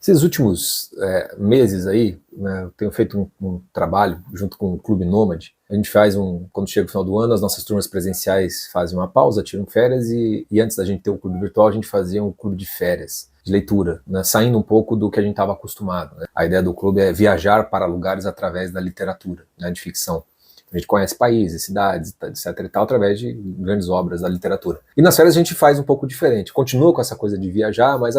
Esses últimos meses aí, né, eu tenho feito um trabalho junto com o Clube Nômade. A gente faz quando chega o final do ano, as nossas turmas presenciais fazem uma pausa, tiram férias e antes da gente ter o clube virtual, a gente fazia um clube de férias, de leitura, né, saindo um pouco do que a gente estava acostumado, né. A ideia do clube é viajar para lugares através da literatura, né, de ficção. A gente conhece países, cidades, etc e tal, através de grandes obras da literatura. E nas férias a gente faz um pouco diferente. Continua com essa coisa de viajar, mas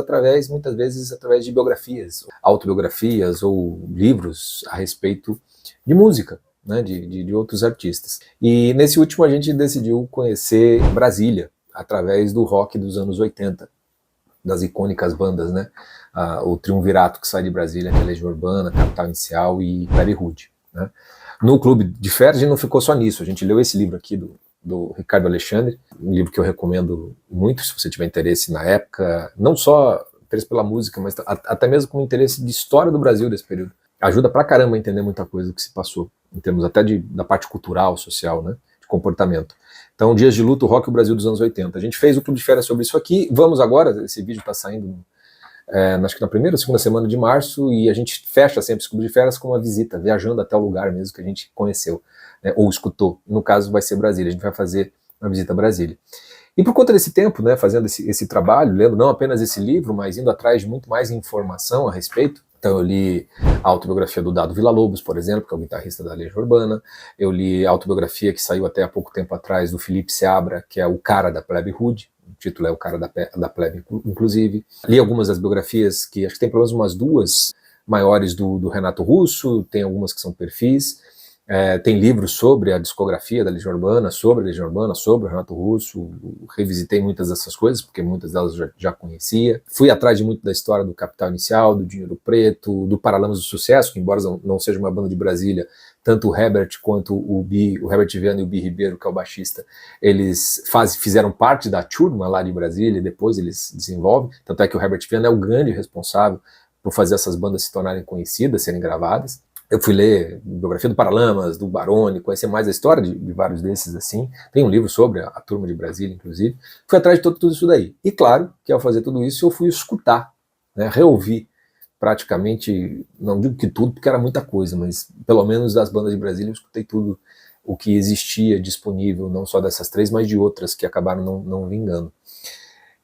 muitas vezes, através de biografias, autobiografias ou livros a respeito de música, né, de outros artistas. E nesse último a gente decidiu conhecer Brasília, através do rock dos anos 80, das icônicas bandas, né? O triunvirato que sai de Brasília, que é Legião Urbana, Capital Inicial e Plebe Rude, né? No Clube de Férias a gente não ficou só nisso, a gente leu esse livro aqui do Ricardo Alexandre, um livro que eu recomendo muito, se você tiver interesse na época, não só interesse pela música, mas até mesmo com interesse de história do Brasil desse período. Ajuda pra caramba a entender muita coisa do que se passou, em termos até da parte cultural, social, né, de comportamento. Então, Dias de Luto, Rock e o Brasil dos anos 80. A gente fez o Clube de Férias sobre isso aqui, vamos agora, esse vídeo está saindo acho que na primeira ou segunda semana de março, e a gente fecha sempre esse Clube de Férias com uma visita, viajando até o lugar mesmo que a gente conheceu, né, ou escutou. No caso vai ser Brasília, a gente vai fazer uma visita a Brasília. E por conta desse tempo, né, fazendo esse trabalho, lendo não apenas esse livro, mas indo atrás de muito mais informação a respeito. Então eu li a autobiografia do Dado Villa-Lobos, por exemplo, que é o guitarrista da Legião Urbana. Eu li a autobiografia que saiu até há pouco tempo atrás do Felipe Seabra, que é o cara da Plebe Rude. O título é O Cara da Plebe, inclusive. Li algumas das biografias, que acho que tem pelo menos umas duas maiores do Renato Russo, tem algumas que são perfis. Tem livros sobre a discografia da Legião Urbana, sobre a Legião Urbana, sobre o Renato Russo. Revisitei muitas dessas coisas, porque muitas delas já conhecia. Fui atrás de muito da história do Capital Inicial, do Dinheiro Preto, do Paralamas do Sucesso, que embora não seja uma banda de Brasília, tanto o Herbert quanto o Herbert Viana e o Bi Ribeiro, que é o baixista, eles fizeram parte da turma lá de Brasília, e depois eles desenvolvem. Tanto é que o Herbert Viana é o grande responsável por fazer essas bandas se tornarem conhecidas, serem gravadas. Eu fui ler a biografia do Paralamas, do Barone, conhecer mais a história de vários desses, assim. Tem um livro sobre a turma de Brasília, inclusive. Fui atrás de tudo isso daí. E claro que ao fazer tudo isso, eu fui escutar, né, reouvir praticamente, não digo que tudo, porque era muita coisa, mas pelo menos das bandas de Brasília eu escutei tudo o que existia disponível, não só dessas três, mas de outras que acabaram não vingando.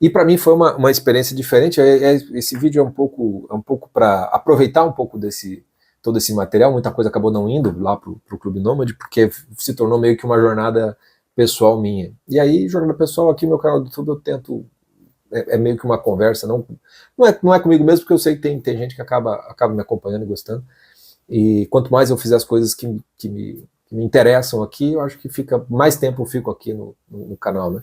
E para mim foi uma experiência diferente. Esse vídeo é um pouco para aproveitar um pouco todo esse material. Muita coisa acabou não indo lá pro Clube Nômade, porque se tornou meio que uma jornada pessoal minha. E aí, jornada pessoal aqui no meu canal do YouTube, eu tento, meio que uma conversa, não é comigo mesmo, porque eu sei que tem gente que acaba me acompanhando e gostando. E quanto mais eu fizer as coisas que me interessam aqui, eu acho que mais tempo eu fico aqui no canal, né?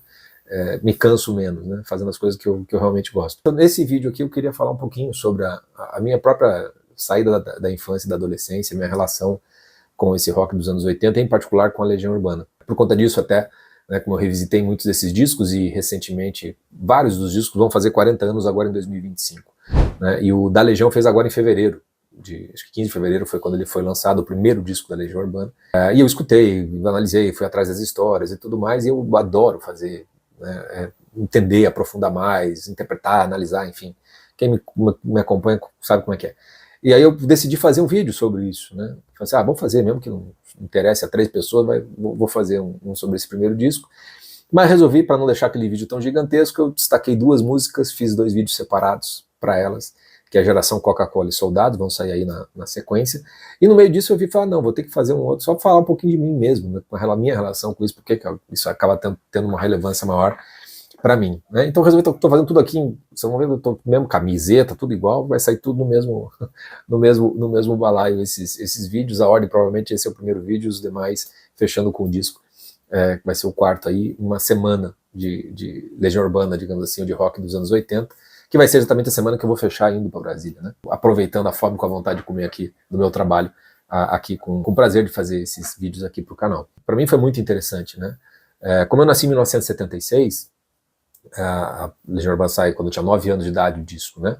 Me canso menos, né, fazendo as coisas que eu realmente gosto. Então, nesse vídeo aqui eu queria falar um pouquinho sobre a minha própria saída da infância e da adolescência, minha relação com esse rock dos anos 80, em particular com a Legião Urbana. Por conta disso até, né, como eu revisitei muitos desses discos, e recentemente vários dos discos vão fazer 40 anos agora em 2025. Né, e o da Legião fez agora em fevereiro, acho que 15 de fevereiro foi quando ele foi lançado, o primeiro disco da Legião Urbana. E eu escutei, analisei, fui atrás das histórias e tudo mais, e eu adoro fazer, né, entender, aprofundar mais, interpretar, analisar, enfim. Quem me acompanha sabe como é que é. E aí eu decidi fazer um vídeo sobre isso, né? Falei assim, vamos fazer, mesmo que não interesse a 3 pessoas, vou fazer um sobre esse primeiro disco. Mas resolvi, para não deixar aquele vídeo tão gigantesco, eu destaquei 2 músicas, fiz 2 vídeos separados para elas, que é a Geração Coca-Cola e Soldados, vão sair aí na sequência. E no meio disso eu vi falar, não, vou ter que fazer um outro, só para falar um pouquinho de mim mesmo, né, com a minha relação com isso, porque isso acaba tendo uma relevância maior para mim, né? Então resolvi, tô fazendo tudo aqui, vocês vão ver, eu tô mesmo camiseta, tudo igual, vai sair tudo no mesmo balaio esses vídeos. A ordem, provavelmente esse é o primeiro vídeo, os demais fechando com o disco, que vai ser o quarto aí, uma semana de Legião Urbana, digamos assim, de rock dos anos 80, que vai ser exatamente a semana que eu vou fechar indo para Brasília, né? Aproveitando a fome com a vontade de comer aqui do meu trabalho, aqui com o prazer de fazer esses vídeos aqui pro canal. Para mim foi muito interessante, né? Como eu nasci em 1976, a Legião Urbana saiu quando eu tinha 9 anos de idade, o disco, né?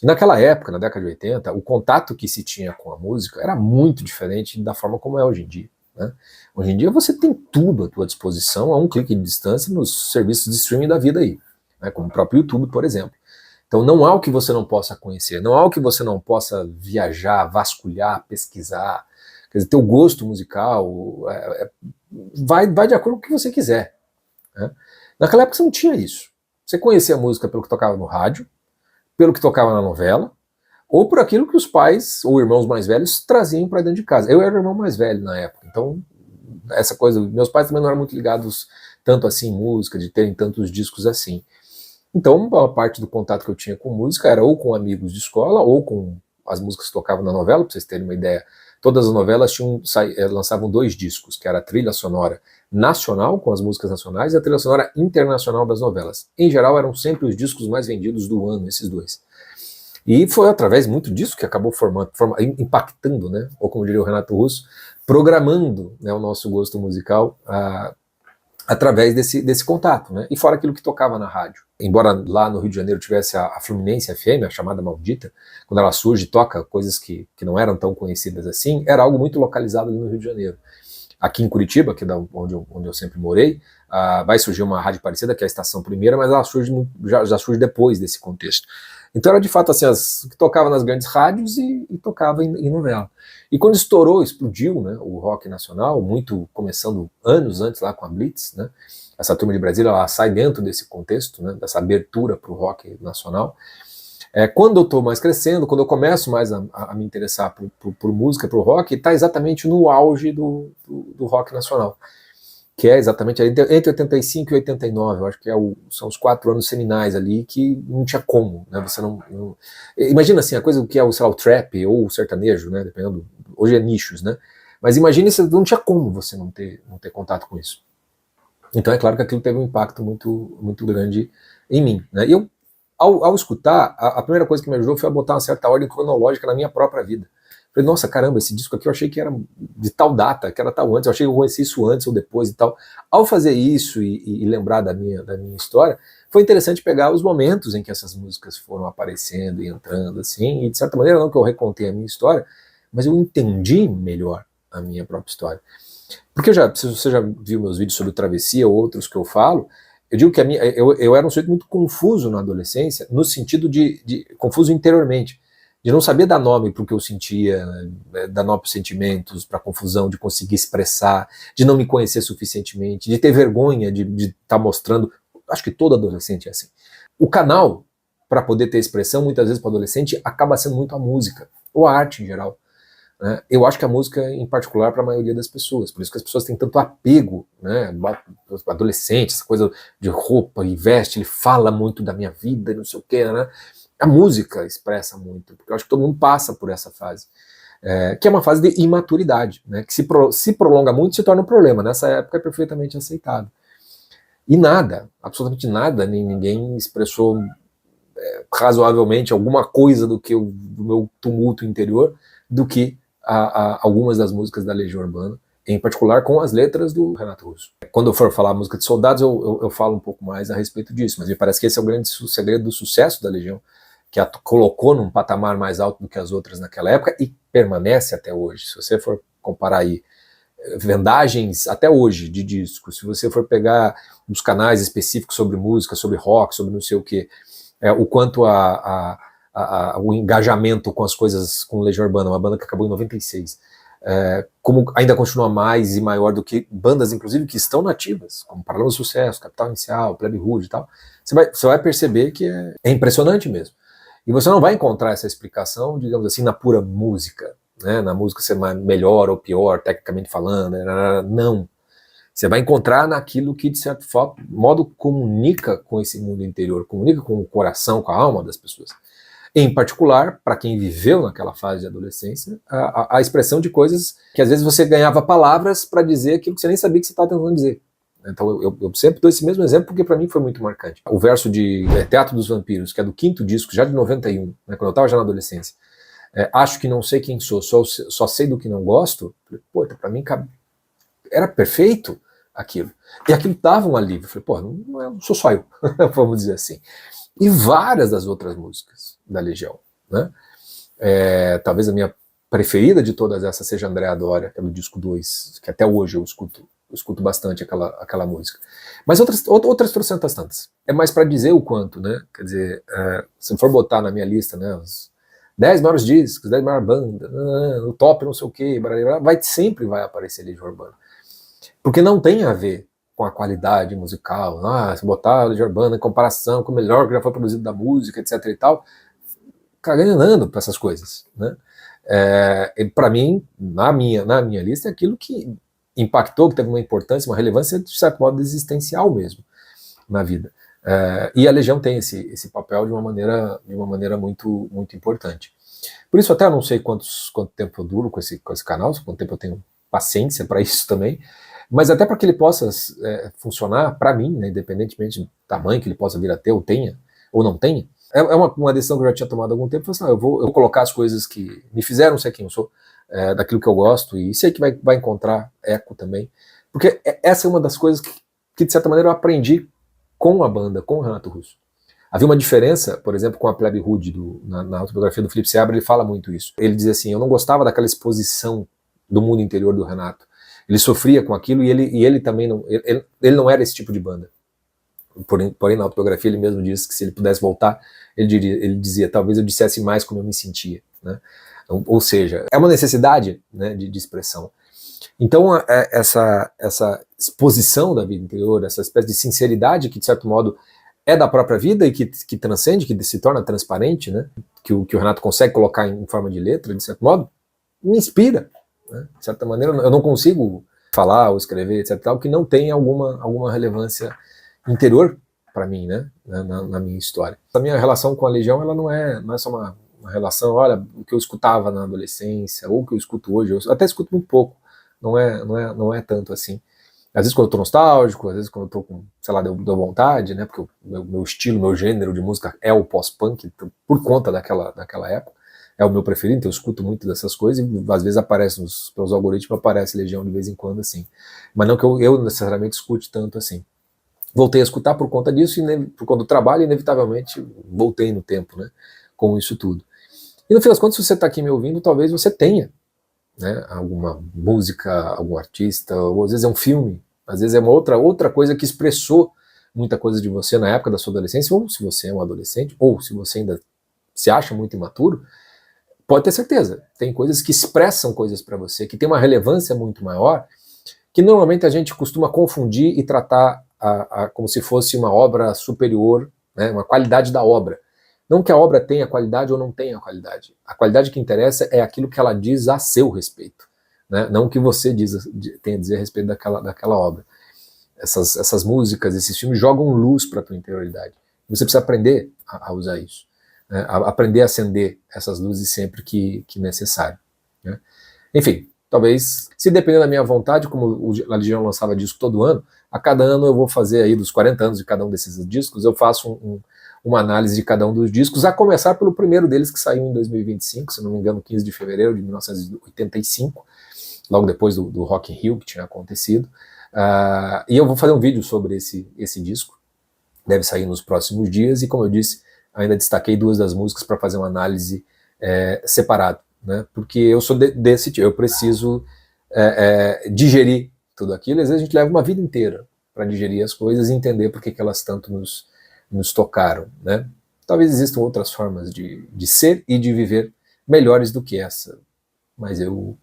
E naquela época, na década de 80, o contato que se tinha com a música era muito diferente da forma como é hoje em dia, né? Hoje em dia você tem tudo à tua disposição a um clique de distância nos serviços de streaming da vida aí, né? Como o próprio YouTube, por exemplo. Então não há o que você não possa conhecer, não há o que você não possa viajar, vasculhar, pesquisar. Quer dizer, teu gosto musical vai de acordo com o que você quiser, né? Naquela época você não tinha isso. Você conhecia a música pelo que tocava no rádio, pelo que tocava na novela, ou por aquilo que os pais ou irmãos mais velhos traziam para dentro de casa. Eu era o irmão mais velho na época, então essa coisa, meus pais também não eram muito ligados tanto assim em música, de terem tantos discos assim. Então, a parte do contato que eu tinha com música era ou com amigos de escola, ou com as músicas que tocavam na novela, para vocês terem uma ideia. Todas as novelas lançavam 2 discos, que era a trilha sonora nacional, com as músicas nacionais, e a trilha sonora internacional das novelas. Em geral, eram sempre os discos mais vendidos do ano, esses 2. E foi através muito disso que acabou impactando, né? Ou como diria o Renato Russo, programando, né, o nosso gosto musical através desse contato, né? E fora aquilo que tocava na rádio. Embora lá no Rio de Janeiro tivesse a Fluminense FM, a chamada Maldita, quando ela surge e toca coisas que não eram tão conhecidas assim, era algo muito localizado ali no Rio de Janeiro. Aqui em Curitiba, que é onde eu sempre morei, vai surgir uma rádio parecida, que é a Estação Primeira, mas ela já surge depois desse contexto. Então era de fato assim, que tocava nas grandes rádios e tocava em novela. E quando estourou, explodiu, né, o rock nacional, muito começando anos antes lá com a Blitz, né, essa turma de Brasília, ela sai dentro desse contexto, né, dessa abertura para o rock nacional. Quando eu estou mais crescendo, quando eu começo mais a me interessar por música, por rock, está exatamente no auge do rock nacional, que é exatamente entre 85 e 89, eu acho que são os 4 anos seminais ali que não tinha como, né? Você não imagina assim, a coisa que é sei lá, o trap ou o sertanejo, né? Dependendo, hoje é nichos, né? Mas imagine se não tinha como você não ter contato com isso. Então é claro que aquilo teve um impacto muito, muito grande em mim, né? E eu, ao escutar, a primeira coisa que me ajudou foi a botar uma certa ordem cronológica na minha própria vida. Falei, nossa, caramba, esse disco aqui eu achei que era de tal data, que era tal antes, eu achei que eu conheci isso antes ou depois e tal. Ao fazer isso e lembrar da minha história, foi interessante pegar os momentos em que essas músicas foram aparecendo e entrando, assim, e de certa maneira não que eu recontei a minha história, mas eu entendi melhor a minha própria história. Porque se você já viu meus vídeos sobre Travessia ou outros que eu falo, eu digo que eu era um sujeito muito confuso na adolescência, no sentido de confuso interiormente, de não saber dar nome para o que eu sentia, né, dar nome para os sentimentos, para a confusão, de conseguir expressar, de não me conhecer suficientemente, de ter vergonha de estar mostrando. Acho que todo adolescente é assim. O canal para poder ter expressão, muitas vezes para o adolescente, acaba sendo muito a música, ou a arte em geral. Né? Eu acho que a música, em particular, para a maioria das pessoas, por isso que as pessoas têm tanto apego, né? Adolescente, essa coisa de roupa e veste, ele fala muito da minha vida, não sei o que, né? A música expressa muito, porque eu acho que todo mundo passa por essa fase, que é uma fase de imaturidade, né? Que se prolonga muito, se torna um problema. Nessa época é perfeitamente aceitado. E nada, absolutamente nada, nem ninguém expressou razoavelmente alguma coisa do meu tumulto interior, do que algumas das músicas da Legião Urbana, em particular com as letras do Renato Russo. Quando eu for falar música de soldados, eu falo um pouco mais a respeito disso, mas me parece que esse é o grande segredo do sucesso da Legião, que a colocou num patamar mais alto do que as outras naquela época e permanece até hoje. Se você for comparar aí vendagens até hoje de discos, se você for pegar os canais específicos sobre música, sobre rock, sobre não sei o que, o quanto o engajamento com as coisas, com Legião Urbana, uma banda que acabou em 96, como ainda continua mais e maior do que bandas, inclusive, que estão nativas, como Paralamas do Sucesso, Capital Inicial, Plebe Rude e tal, você vai perceber que é impressionante mesmo. E você não vai encontrar essa explicação, digamos assim, na pura música, né? Na música ser melhor ou pior, tecnicamente falando, não. Você vai encontrar naquilo que, de certo modo, comunica com esse mundo interior, comunica com o coração, com a alma das pessoas. Em particular, para quem viveu naquela fase de adolescência, a expressão de coisas que às vezes você ganhava palavras para dizer aquilo que você nem sabia que você estava tentando dizer. Então eu sempre dou esse mesmo exemplo porque para mim foi muito marcante. O verso de Teatro dos Vampiros, que é do 5º disco, já de 91, né, quando eu estava já na adolescência, acho que não sei quem sou, só sei do que não gosto, pô, para mim era perfeito aquilo. E aquilo dava um alívio. Falei, pô, não sou só eu, vamos dizer assim. E várias das outras músicas da Legião, né? Talvez a minha preferida de todas essas seja Andréa Doria, que é do disco 2, que até hoje eu escuto escuto bastante aquela música. Mas outras trocentas tantas. É mais para dizer o quanto, né? Quer dizer, se for botar na minha lista, né, os 10 maiores discos, 10 maiores bandas, o top não sei o que, sempre vai aparecer Legião Urbana. Porque não tem a ver com a qualidade musical. Se botar a Legião Urbana em comparação com o melhor que já foi produzido da música, etc e tal, caganhando para essas coisas, né? Para mim, na minha lista, é aquilo que impactou, que teve uma importância, uma relevância, de certo modo, existencial mesmo na vida. E a Legião tem esse papel de uma maneira muito, muito importante. Por isso, até eu não sei quanto tempo eu duro com esse canal, quanto tempo eu tenho paciência para isso também, mas até para que ele possa funcionar para mim, né, independentemente do tamanho que ele possa vir a ter, ou tenha, ou não tenha, é uma decisão que eu já tinha tomado há algum tempo. Eu vou colocar as coisas que me fizeram ser quem eu sou, daquilo que eu gosto, e sei que vai encontrar eco também, porque essa é uma das coisas que de certa maneira eu aprendi com a banda, com o Renato Russo. Havia uma diferença, por exemplo, com a Plebe Rude, na autobiografia do Felipe Seabra, ele fala muito isso. Ele dizia assim, eu não gostava daquela exposição do mundo interior do Renato. Ele sofria com aquilo e ele também não, ele não era esse tipo de banda. Porém, na autobiografia ele mesmo disse que se ele pudesse voltar, ele dizia, talvez eu dissesse mais como eu me sentia, né? Ou seja, é uma necessidade, né, de expressão. Então essa exposição da vida interior, essa espécie de sinceridade que de certo modo é da própria vida e que transcende, que se torna transparente, né, que o Renato consegue colocar em forma de letra, de certo modo, me inspira, né? De certa maneira eu não consigo falar ou escrever, etc, tal, que não tenha alguma relevância interior para mim, né, na minha história. A minha relação com a Legião, ela não é só uma relação, olha, o que eu escutava na adolescência, ou o que eu escuto hoje, eu até escuto muito pouco, não é tanto assim. Às vezes quando eu tô nostálgico, às vezes quando eu tô com, sei lá, deu vontade, né, porque o meu estilo, meu gênero de música é o pós-punk, por conta daquela época, é o meu preferido, então eu escuto muito dessas coisas, e às vezes aparece pelos algoritmos, aparece Legião de vez em quando, assim. Mas não que eu necessariamente escute tanto assim. Voltei a escutar por conta disso, e por conta do trabalho, inevitavelmente voltei no tempo, né, com isso tudo. E no fim das contas, se você está aqui me ouvindo, talvez você tenha, né, alguma música, algum artista, ou às vezes é um filme, às vezes é uma outra coisa que expressou muita coisa de você na época da sua adolescência, ou se você é um adolescente, ou se você ainda se acha muito imaturo, pode ter certeza, tem coisas que expressam coisas para você, que tem uma relevância muito maior, que normalmente a gente costuma confundir e tratar como se fosse uma obra superior, né, uma qualidade da obra. Não que a obra tenha qualidade ou não tenha qualidade. A qualidade que interessa é aquilo que ela diz a seu respeito, né? Não o que você tem a dizer a respeito daquela obra. Essas músicas, esses filmes jogam luz para a tua interioridade. Você precisa aprender a usar isso, né? Aprender a acender essas luzes sempre que necessário, né? Enfim, talvez, se depender da minha vontade, como a Legião lançava disco todo ano, a cada ano eu vou fazer aí, dos 40 anos de cada um desses discos, eu faço uma análise de cada um dos discos, a começar pelo primeiro deles, que saiu em 2025, se não me engano, 15 de fevereiro de 1985, logo depois do Rock in Rio, que tinha acontecido. E eu vou fazer um vídeo sobre esse disco, deve sair nos próximos dias, e como eu disse, ainda destaquei 2 das músicas para fazer uma análise separada, né? Porque eu sou desse tipo, eu preciso digerir tudo aquilo, às vezes a gente leva uma vida inteira para digerir as coisas e entender por que elas tanto nos tocaram, né? Talvez existam outras formas de ser e de viver melhores do que essa, mas eu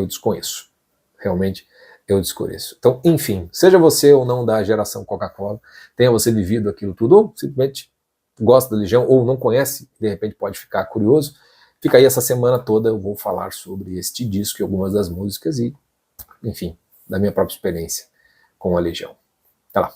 desconheço, realmente eu desconheço. Então, enfim, seja você ou não da geração Coca-Cola, tenha você vivido aquilo tudo, ou simplesmente gosta da Legião, ou não conhece, de repente pode ficar curioso, fica aí essa semana toda, eu vou falar sobre este disco e algumas das músicas e, enfim, da minha própria experiência com a Legião. Até lá.